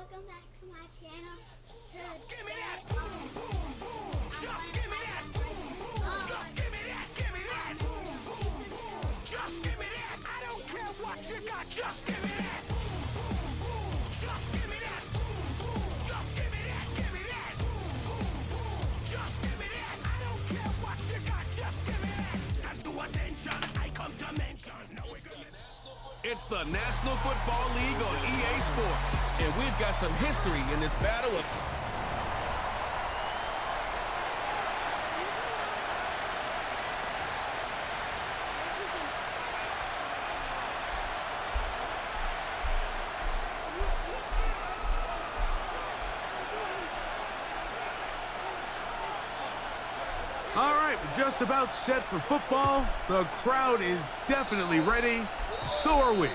welcome back to my channel. Just give me that! Boom, boom, boom! Just give me that! Just give me that! Give me that! Just give me that! I don't care what you got. Just give me that! Just give me that! Just give me that! Give me that! Just give me that! I don't care what you got. Just give me that! Stand to attention. I come to mention. Now we're gonna... It's the National Football League on EA Sports, and we've got some history in this battle of... All right, we're just about set for football. The crowd is definitely ready. So are we.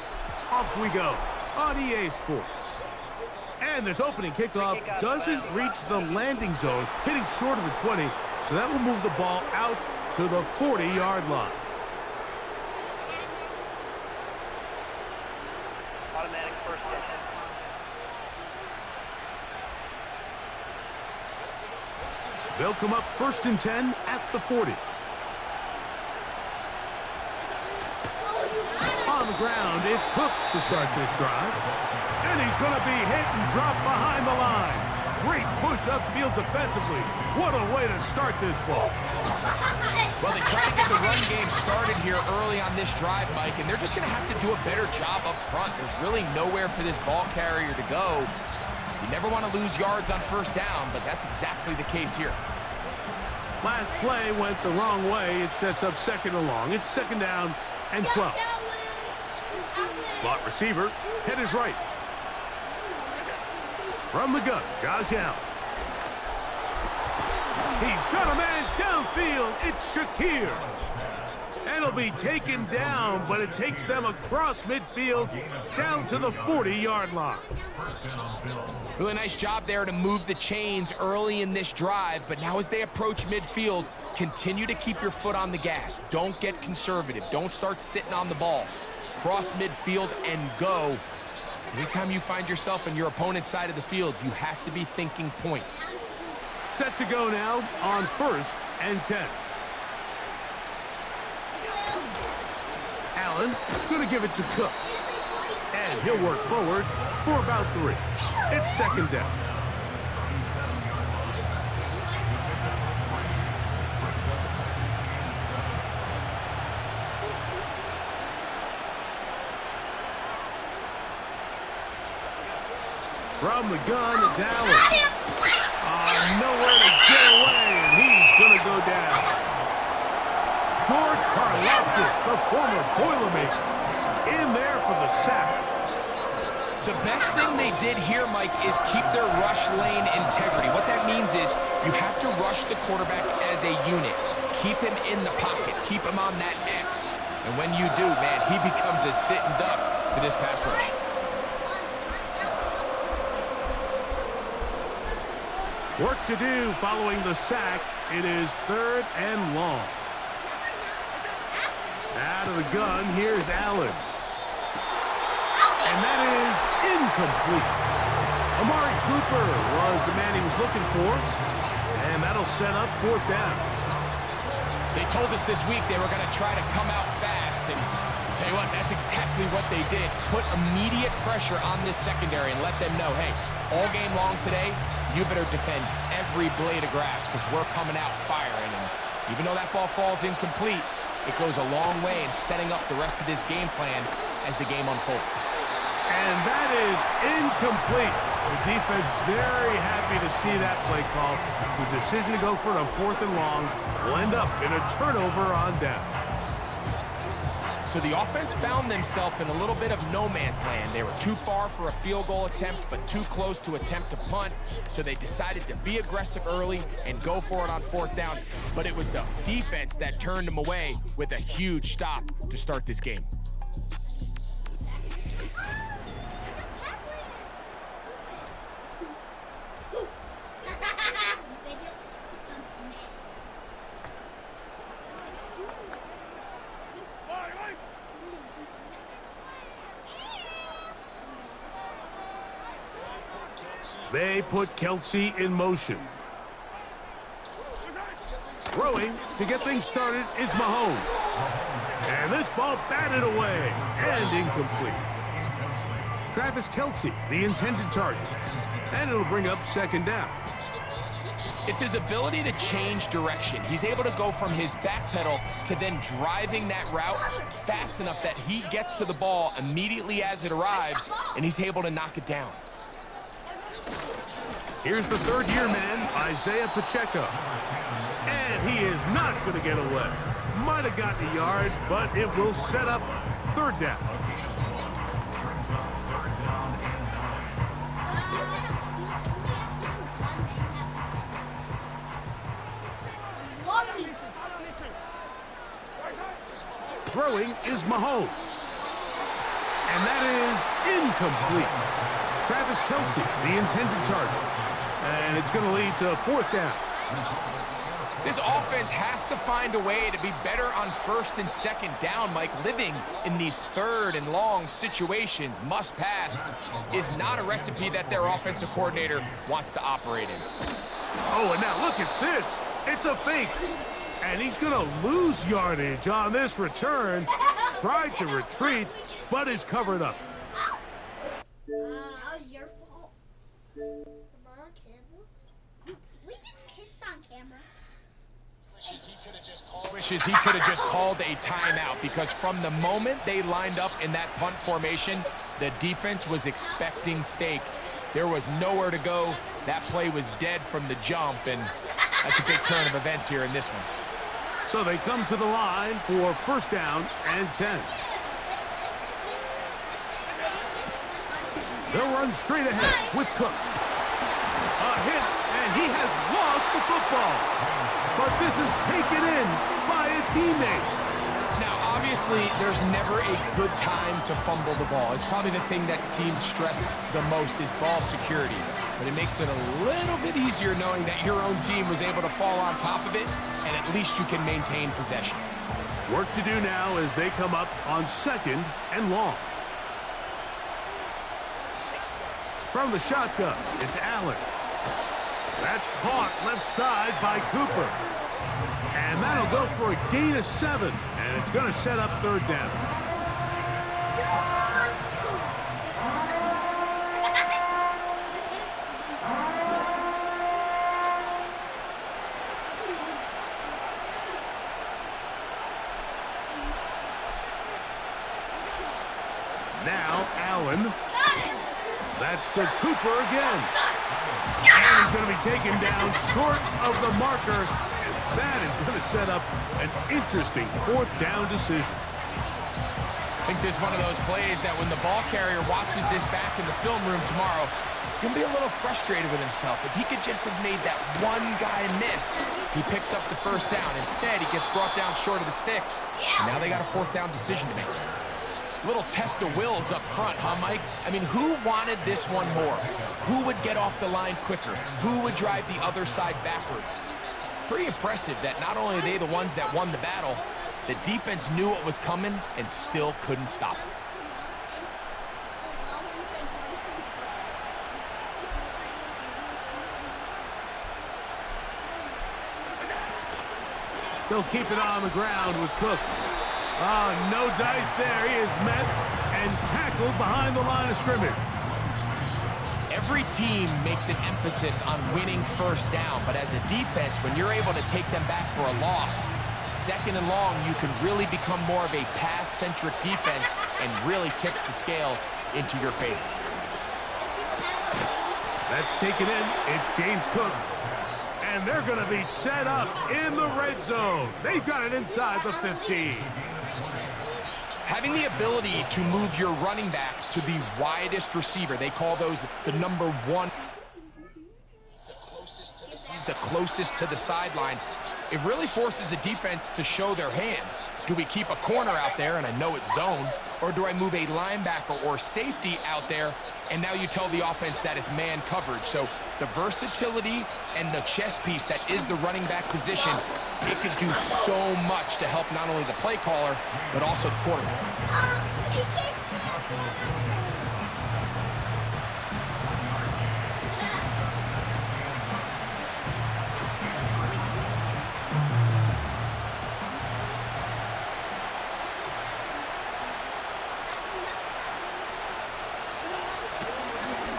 Off we go on EA Sports. And this opening kickoff doesn't reach the landing zone, hitting short of the 20, so that will move the ball out to the 40-yard line. Automatic first down. They'll come up 1st and 10 at the 40. On the ground, it's Cook to start this drive. And he's going to be hit and dropped behind the line. Great push upfield defensively. What a way to start this ball. Well, they try to get the run game started here early on this drive, Mike, and they're just going to have to do a better job up front. There's really nowhere for this ball carrier to go. You never want to lose yards on first down, but that's exactly the case here. Last play went the wrong way. It sets up 2nd and long. It's 2nd down and 12. Slot receiver, headed right. From the gun, Josh Allen. He's got a man downfield. It's Shakir. And he'll be taken down, but it takes them across midfield down to the 40-yard line. Really nice job there to move the chains early in this drive, but now as they approach midfield, continue to keep your foot on the gas. Don't get conservative. Don't start sitting on the ball. Cross midfield and go. Anytime you find yourself on your opponent's side of the field, you have to be thinking points. Set to go now on 1st and 10. Allen going to give it to Cook. And he'll work forward for about 3. It's 2nd down. From the gun, it's Allen. Nowhere to get away, and he's going to go down. George Karlaftis, the former Boilermaker, in there for the sack. The best thing they did here, Mike, is keep their rush lane integrity. What that means is you have to rush the quarterback as a unit. Keep him in the pocket. Keep him on that X. And when you do, man, he becomes a sitting duck for this pass rush. Work to do following the sack. It is 3rd and long. Out of the gun, here's Allen. And that is incomplete. Amari Cooper was the man he was looking for. And that'll set up 4th down. They told us this week they were going to try to come out fast. And tell you what, that's exactly what they did. Put immediate pressure on this secondary and let them know, hey, all game long today, you better defend every blade of grass because we're coming out firing. And even though that ball falls incomplete, it goes a long way in setting up the rest of this game plan as the game unfolds. And that is incomplete. The defense very happy to see that play call. The decision to go for it on 4th and long will end up in a turnover on down. So the offense found themselves in a little bit of no man's land. They were too far for a field goal attempt, but too close to attempt to punt. So they decided to be aggressive early and go for it on 4th down. But it was the defense that turned them away with a huge stop to start this game. They put Kelsey in motion. Throwing to get things started is Mahomes. And this ball batted away and incomplete. Travis Kelsey, the intended target. And it'll bring up second down. It's his ability to change direction. He's able to go from his back pedal to then driving that route fast enough that he gets to the ball immediately as it arrives, and he's able to knock it down. Here's the third-year man, Isaiah Pacheco. And he is not going to get away. Might have gotten a yard, but it will set up third down. Throwing is Mahomes. And that is incomplete. Travis Kelsey, the intended target. And it's going to lead to fourth down. This offense has to find a way to be better on first and second down, Mike. Living in these third and long situations, must pass, is not a recipe that their offensive coordinator wants to operate in. Oh, and now look at this. It's a fake. And he's going to lose yardage on this return. Tried to retreat, but is covered up. That was your fault. Come on, camera. We just kissed on camera. Wishes he could have just called a timeout, because from the moment they lined up in that punt formation, the defense was expecting fake. There was nowhere to go. That play was dead from the jump, and that's a big turn of events here in this one. So they come to the line for first down and 10. They'll run straight ahead with Cook. A hit, and he has lost the football. But this is taken in by a teammate. Now, obviously, there's never a good time to fumble the ball. It's probably the thing that teams stress the most is ball security. But it makes it a little bit easier knowing that your own team was able to fall on top of it, and at least you can maintain possession. Work to do now as they come up on second and long. From the shotgun, it's Allen. That's caught left side by Cooper. And that'll go for a gain of 7, and it's going to set up third down. Now Allen. That's to Cooper again. And he's going to be taken down short of the marker. And that is going to set up an interesting fourth down decision. I think this is one of those plays that when the ball carrier watches this back in the film room tomorrow, he's going to be a little frustrated with himself. If he could just have made that one guy miss, he picks up the first down. Instead, he gets brought down short of the sticks. And now they got a fourth down decision to make. Little test of wills up front, huh, Mike? I mean, who wanted this one more? Who would get off the line quicker? Who would drive the other side backwards? Pretty impressive that not only are they the ones that won the battle, the defense knew what was coming and still couldn't stop it. They'll keep it on the ground with Cook. Oh, no dice there. He is met and tackled behind the line of scrimmage. Every team makes an emphasis on winning first down, but as a defense, when you're able to take them back for a loss, second and long, you can really become more of a pass-centric defense and really tips the scales into your favor. That's taken in. It's James Cook. And they're going to be set up in the red zone. They've got it inside the 15. Having the ability to move your running back to the widest receiver, they call those the number one. He's the closest to the sideline. It really forces a defense to show their hand. Do we keep a corner out there, and I know it's zone, or do I move a linebacker or safety out there, and now you tell the offense that it's man coverage? So the versatility and the chess piece that is the running back position, it could do so much to help not only the play caller, but also the quarterback.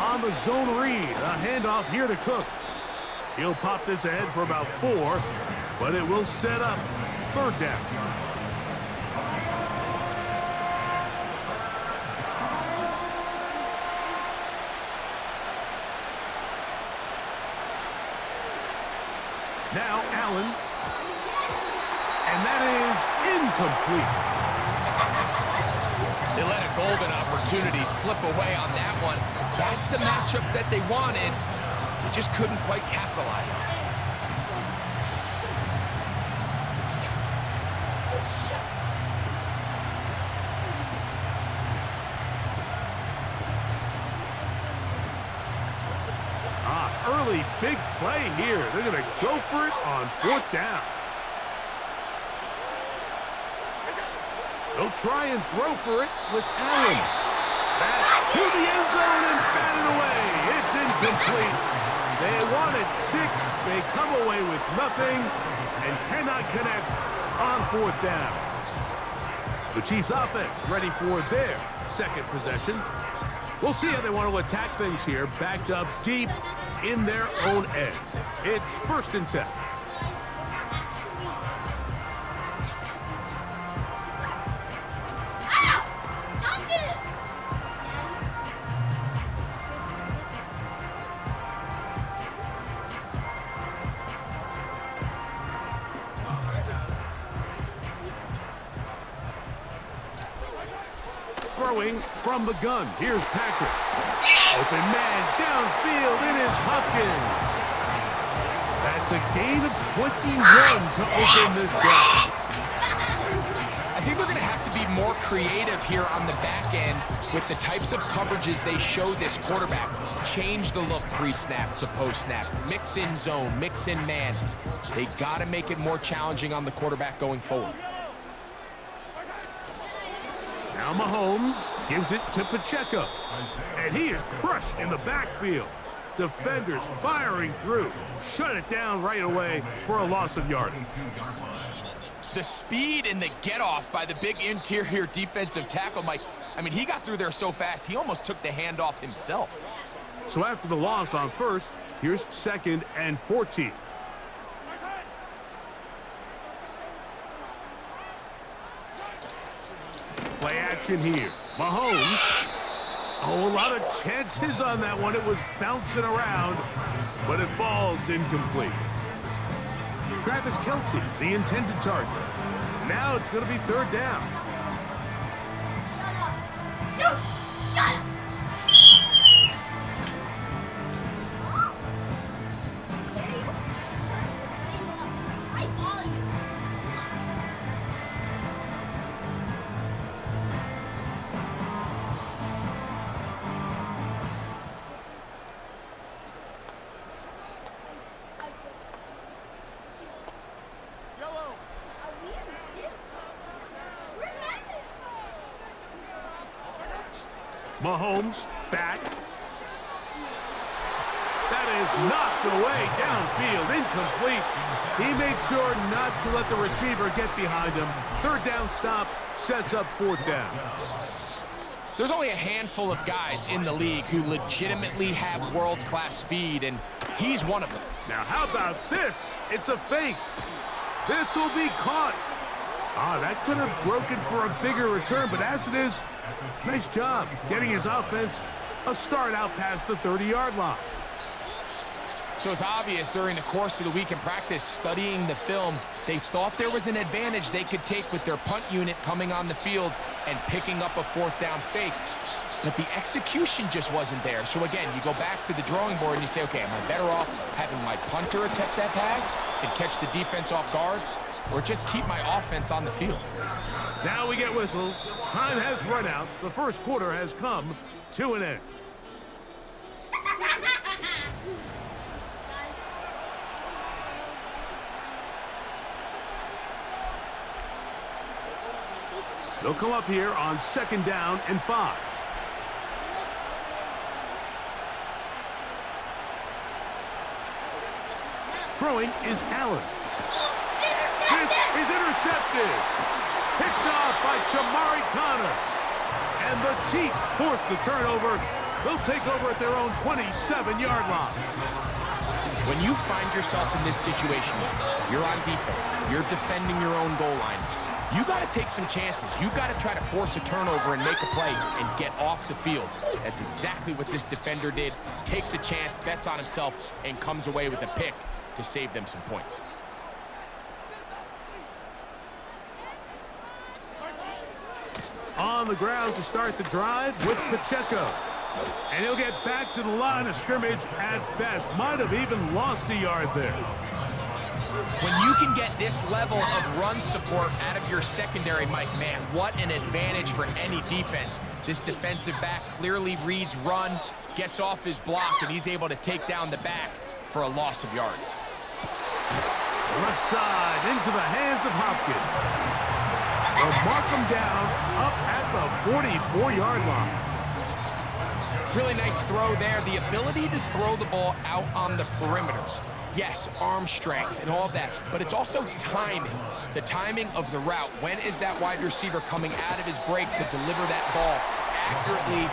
on the zone read. A handoff here to Cook. He'll pop this ahead for about 4, but it will set up 3rd down. Now Allen. And that is incomplete. They let a golden opportunity slip away on that one. That's the matchup that they wanted. They just couldn't quite capitalize on it. Early big play here. They're going to go for it on 4th down. They'll try and throw for it with Allen. That's to the end zone and batted away. It's incomplete. They wanted 6. They come away with nothing and cannot connect on 4th down. The Chiefs offense ready for their 2nd possession. We'll see how they want to attack things here, backed up deep in their own end. It's 1st and 10. Throwing from the gun. Here's Patrick. Open man downfield. It is Hopkins. That's a gain of 21 to open this drive. I think they're going to have to be more creative here on the back end with the types of coverages they show this quarterback. Change the look pre-snap to post-snap. Mix in zone, mix in man. They got to make it more challenging on the quarterback going forward. Now Mahomes gives it to Pacheco. And he is crushed in the backfield. Defenders firing through. Shut it down right away for a loss of yardage. The speed and the get-off by the big interior defensive tackle, Mike. I mean, he got through there so fast, he almost took the handoff himself. So after the loss on 1st, here's 2nd and 14. Play action here. Mahomes. Oh, a lot of chances on that one. It was bouncing around, but it falls incomplete. Travis Kelce, the intended target. Now it's going to be 3rd down. No, shut up! Mahomes back. That is knocked away downfield, incomplete. He made sure not to let the receiver get behind him. 3rd down stop sets up 4th down. There's only a handful of guys in the league who legitimately have world-class speed, and he's one of them. Now how about this? It's a fake. This will be caught. That could have broken for a bigger return, but as it is, nice job getting his offense a start out past the 30-yard line. So it's obvious during the course of the week in practice, studying the film, they thought there was an advantage they could take with their punt unit coming on the field and picking up a 4th down fake. But the execution just wasn't there. So again, you go back to the drawing board and you say, okay, am I better off having my punter attempt that pass and catch the defense off guard, or just keep my offense on the field? Now we get whistles. Time has run out. The 1st quarter has come to an end. They'll come up here on 2nd down and 5. Throwing is Allen. This is intercepted. Picked off by Chamari Connor. And the Chiefs force the turnover They'll take over at their own 27-yard line. When you find yourself in this situation, you're on defense, you're defending your own goal line, you got to take some chances. You got to try to force a turnover and make a play and get off the field. That's exactly what this defender did. Takes a chance, bets on himself, and comes away with a pick to save them some points. On the ground to start the drive with Pacheco. And he'll get back to the line of scrimmage at best. Might have even lost a yard there. When you can get this level of run support out of your secondary, Mike, man, what an advantage for any defense. This defensive back clearly reads run, gets off his block, and he's able to take down the back for a loss of yards. Left side into the hands of Hopkins. They'll mark him down up at the 44-yard line. Really nice throw there. The ability to throw the ball out on the perimeter. Yes, arm strength and all of that, but it's also timing. The timing of the route. When is that wide receiver coming out of his break to deliver that ball accurately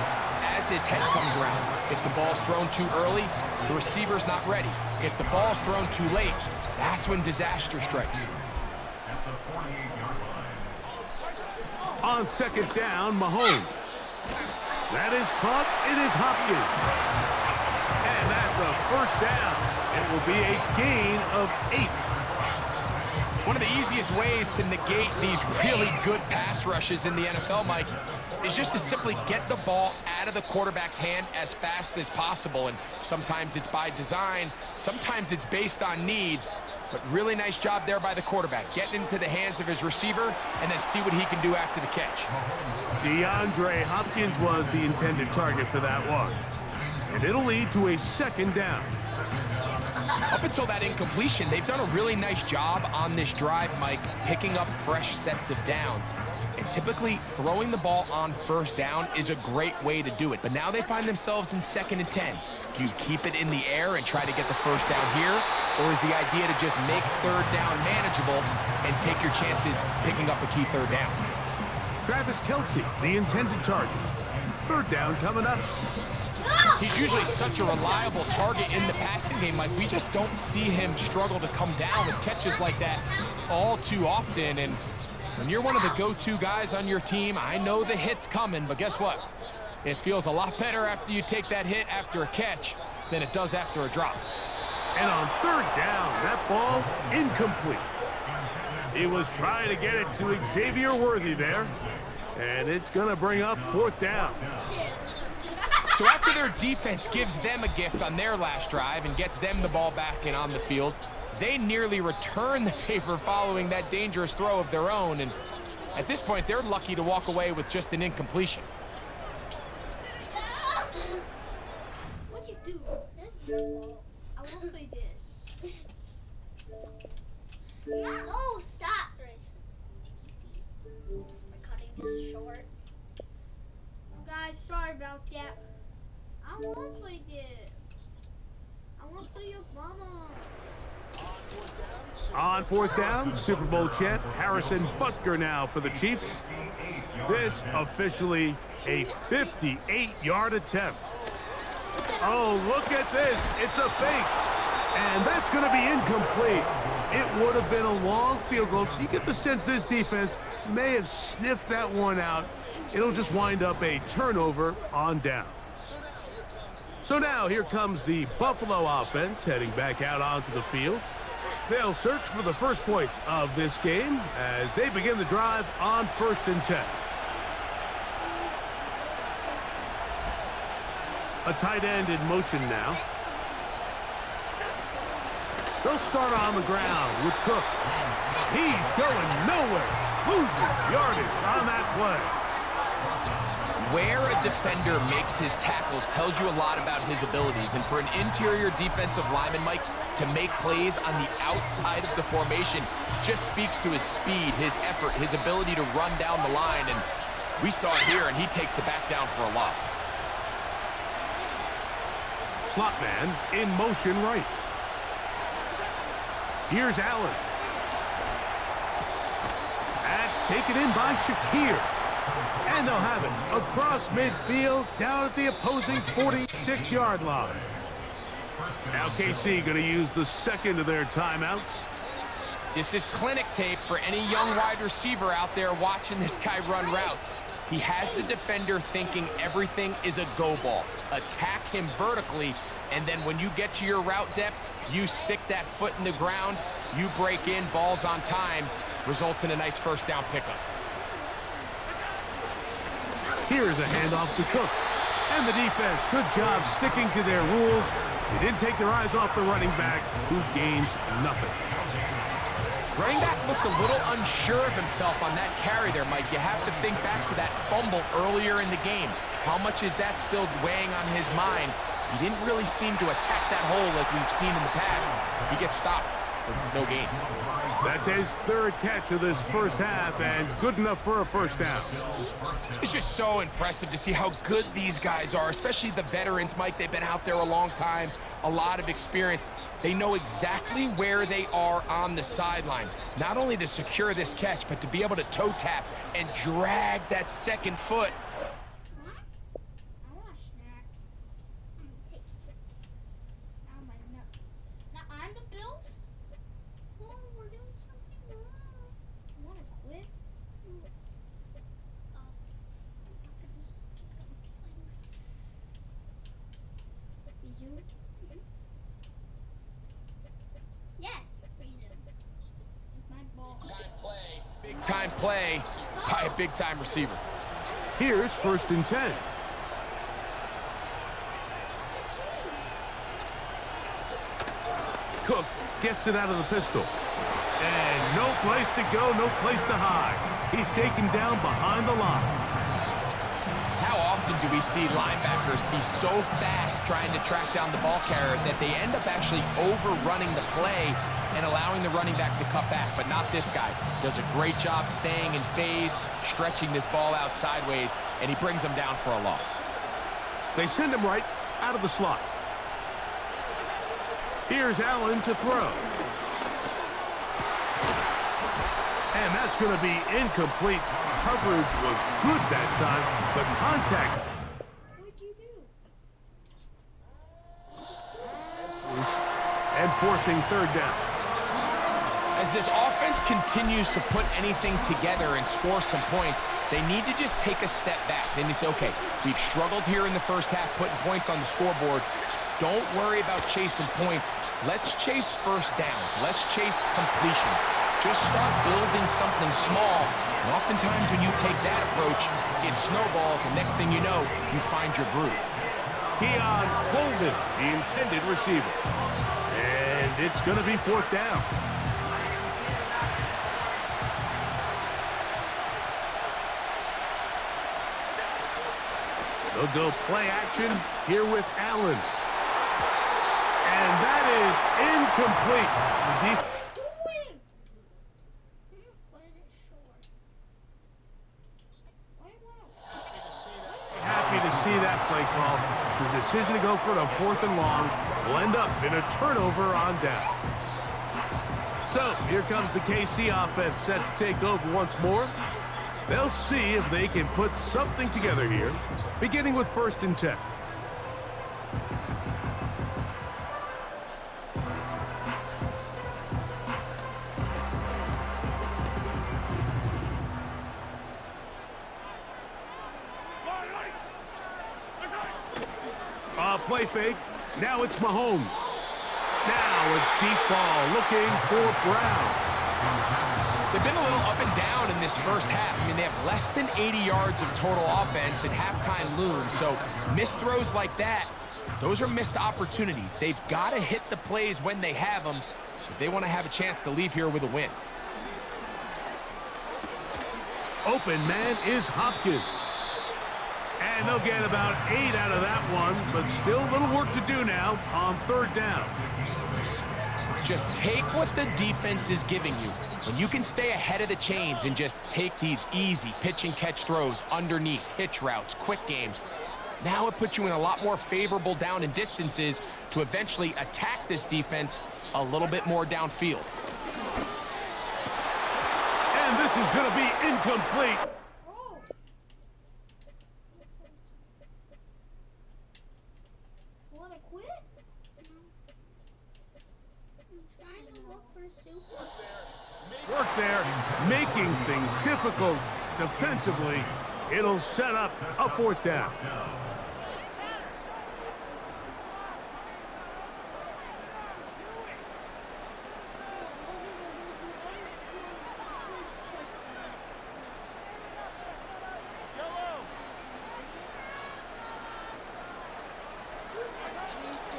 as his head comes around? If the ball's thrown too early, the receiver's not ready. If the ball's thrown too late, that's when disaster strikes. On second down, Mahomes. That is caught. It is Hopkins. And that's a first down. It will be a gain of 8. One of the easiest ways to negate these really good pass rushes in the NFL, Mike, is just to simply get the ball out of the quarterback's hand as fast as possible. And sometimes it's by design, sometimes it's based on need. But really nice job there by the quarterback, getting into the hands of his receiver and then see what he can do after the catch. DeAndre Hopkins was the intended target for that one. And it'll lead to a second down. Up until that incompletion, they've done a really nice job on this drive, Mike, picking up fresh sets of downs. And typically, throwing the ball on first down is a great way to do it. But now they find themselves in 2nd and 10. Do you keep it in the air and try to get the first down here? Or is the idea to just make third down manageable and take your chances picking up a key third down? Travis Kelce, the intended target. Third down coming up. He's usually such a reliable target in the passing game. Like, we just don't see him struggle to come down with catches like that all too often. And when you're one of the go-to guys on your team, I know the hit's coming, but guess what? It feels a lot better after you take that hit after a catch than it does after a drop. And on third down, that ball incomplete. He was trying to get it to Xavier Worthy there. And it's going to bring up 4th down. So after their defense gives them a gift on their last drive and gets them the ball back and on the field, they nearly return the favor following that dangerous throw of their own. And at this point, they're lucky to walk away with just an incompletion. What'd you do? That's your fault. I won't play this. No, stop. We're cutting this short. Guys, sorry about that. I won't play this. I won't play your mama. On 4th down, Super Bowl champ Harrison Butker now for the Chiefs. This officially a 58-yard attempt. Oh, look at this. It's a fake. And that's going to be incomplete. It would have been a long field goal, so you get the sense this defense may have sniffed that one out. It'll just wind up a turnover on downs. So now here comes the Buffalo offense heading back out onto the field. They'll search for the first points of this game as they begin the drive on 1st and 10. A tight end in motion now. They'll start on the ground with Cook. He's going nowhere. Losing yardage on that play. Where a defender makes his tackles tells you a lot about his abilities. And for an interior defensive lineman, Mike, to make plays on the outside of the formation just speaks to his speed, his effort, his ability to run down the line. And we saw it here, and he takes the back down for a loss. Slot man in motion right. Here's Allen. That's taken in by Shakir. And they'll have it across midfield, down at the opposing 46-yard line. Now KC going to use the second of their timeouts. This is clinic tape for any young wide receiver out there watching this guy run routes. He has the defender thinking everything is a go ball. Attack him vertically, and then when you get to your route depth, you stick that foot in the ground, you break in, balls on time, results in a nice first down pickup. Here's a handoff to Cook. And the defense, good job sticking to their rules. They didn't take their eyes off the running back, who gains nothing. Running back looked a little unsure of himself on that carry there, Mike. You have to think back to that fumble earlier in the game. How much is that still weighing on his mind? He didn't really seem to attack that hole like we've seen in the past. He gets stopped for no gain. That's his third catch of this first half, and good enough for a first down. It's just so impressive to see how good these guys are, especially the veterans, Mike. They've been out there a long time, a lot of experience. They know exactly where they are on the sideline, not only to secure this catch, but to be able to toe tap and drag that second foot. I want a snack. Now I'm the Bills? Oh, we're doing something wrong. You want to quit? Resume? Yes, resume. My ball. Big time play by a big time receiver. Here's 1st and 10. Cook gets it out of the pistol. And no place to go, no place to hide. He's taken down behind the line. How often do we see linebackers be so fast trying to track down the ball carrier that they end up actually overrunning the play and allowing the running back to cut back? But not this guy. Does a great job staying in phase, stretching this ball out sideways, and he brings them down for a loss. They send him right out of the slot. Here's Allen to throw. And that's going to be incomplete. Coverage was good that time, but contact. What'd you do? And forcing 3rd down. As this offense continues to put anything together and score some points, they need to just take a step back. Then they say, okay, we've struggled here in the first half, putting points on the scoreboard. Don't worry about chasing points. Let's chase first downs. Let's chase completions. Just start building something small. And oftentimes when you take that approach, it snowballs, and next thing you know, you find your groove. Keon Coleman, the intended receiver. And it's going to be 4th down. They'll go play action here with Allen. And that is incomplete. Happy to see that play call. The decision to go for it on 4th and long will end up in a turnover on downs. So here comes the KC offense set to take over once more. They'll see if they can put something together here, beginning with 1st and 10. Play fake. Now it's Mahomes. Now a deep ball looking for Brown. They've been a little up and down in this first half. I mean, they have less than 80 yards of total offense and halftime looms. So missed throws like that, those are missed opportunities. They've got to hit the plays when they have them if they want to have a chance to leave here with a win. Open man is Hopkins. And they'll get about 8 out of that one, but still a little work to do now on 3rd down. Just take what the defense is giving you. When you can stay ahead of the chains and just take these easy pitch and catch throws underneath, hitch routes, quick game, now it puts you in a lot more favorable down and distances to eventually attack this defense a little bit more downfield. And this is going to be incomplete. trying to look for super. Work there, making things difficult defensively. It'll set up a 4th down.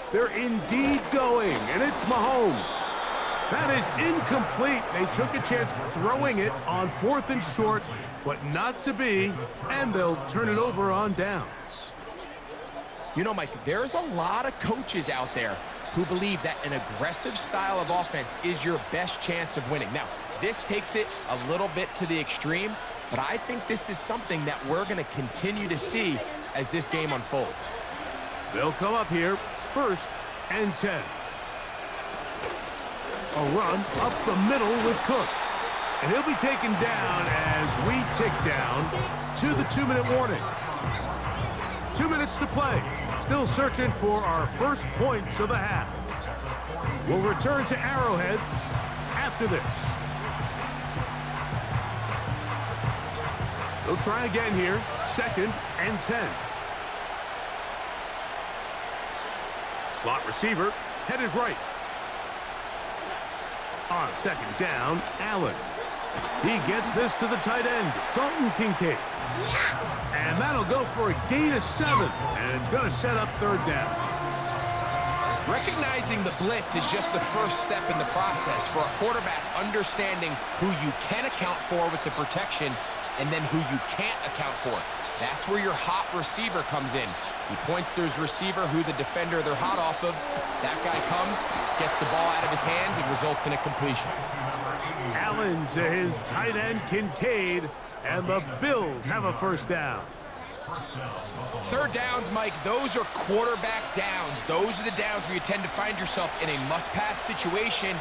They're indeed going, and it's Mahomes. That is incomplete. They took a chance throwing it on 4th and short, but not to be, and they'll turn it over on downs. You know, Mike, there's a lot of coaches out there who believe that an aggressive style of offense is your best chance of winning. Now, this takes it a little bit to the extreme, but I think this is something that we're going to continue to see as this game unfolds. They'll come up here, 1st and 10. A run up the middle with Cook. And he'll be taken down as we tick down to the 2-minute warning. 2 minutes to play. Still searching for our first points of the half. We'll return to Arrowhead after this. They'll try again here. 2nd and 10. Slot receiver headed right. On 2nd down, Allen. He gets this to the tight end, Dalton Kincaid. And that'll go for a gain of 7, and it's going to set up 3rd down. Recognizing the blitz is just the first step in the process for a quarterback understanding who you can account for with the protection and then who you can't account for. That's where your hot receiver comes in. He points to his receiver who the defender they're hot off of. That guy comes, gets the ball out of his hand, and results in a completion. Allen to his tight end, Kincaid, and the Bills have a 1st down. 3rd downs, Mike, those are quarterback downs. Those are the downs where you tend to find yourself in a must-pass situation,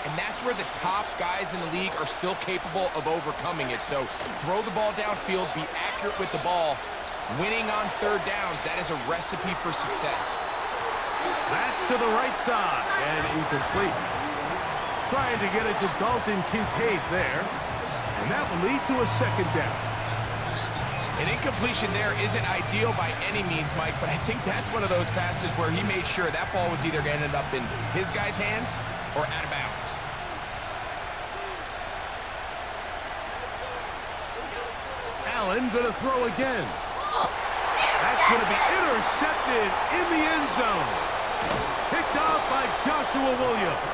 and that's where the top guys in the league are still capable of overcoming it. So throw the ball downfield, be accurate with the ball. Winning on 3rd downs, that is a recipe for success. That's to the right side and incomplete. Trying to get it to Dalton Kincaid there, and that will lead to a 2nd down. An incompletion there isn't ideal by any means, Mike, but I think that's one of those passes where he made sure that ball was either going to end up in his guy's hands or out of bounds. Allen going to throw again. That's going to be intercepted in the end zone. Picked off by Joshua Williams.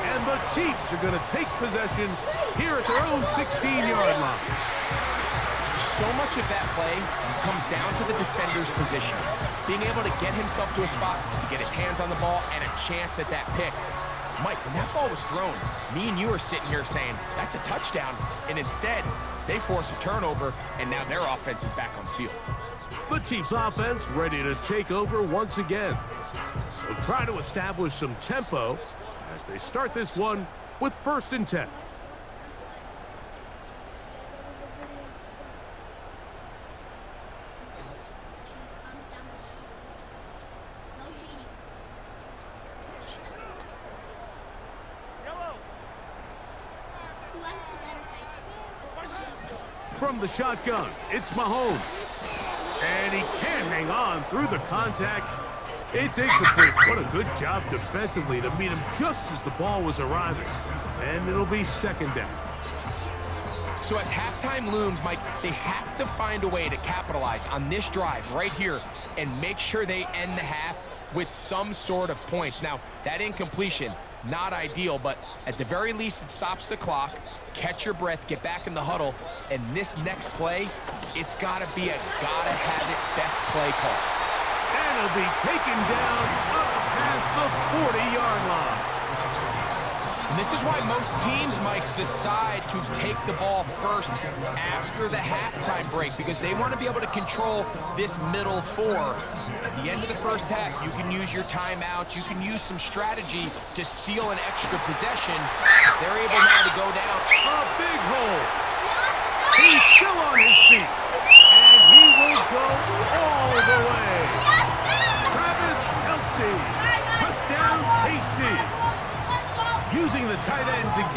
And the Chiefs are going to take possession here at their own 16-yard line. So much of that play comes down to the defender's position. Being able to get himself to a spot, to get his hands on the ball, and a chance at that pick. Mike, when that ball was thrown, me and you are sitting here saying, that's a touchdown. And instead, they force a turnover, and now their offense is back on the field. The Chiefs offense ready to take over once again. They'll try to establish some tempo as they start this one with 1st and 10. From the shotgun, it's Mahomes. And he can't hang on through the contact. It's incomplete. What a good job defensively to meet him just as the ball was arriving. And it'll be 2nd down. So as halftime looms, Mike, they have to find a way to capitalize on this drive right here and make sure they end the half with some sort of points. Now, that incompletion, not ideal, but at the very least, it stops the clock. Catch your breath, get back in the huddle, and this next play, it's got to be a gotta-have-it best play call. And it'll be taken down up past the 40-yard line. And this is why most teams, Mike, decide to take the ball first after the halftime break because they want to be able to control this middle 4. At the end of the first half, you can use your timeout, you can use some strategy to steal an extra possession. They're able now to go down. A big hole. He's still on his feet. And he will go all the way. Travis Kelce. Touchdown, KC. using the tight end to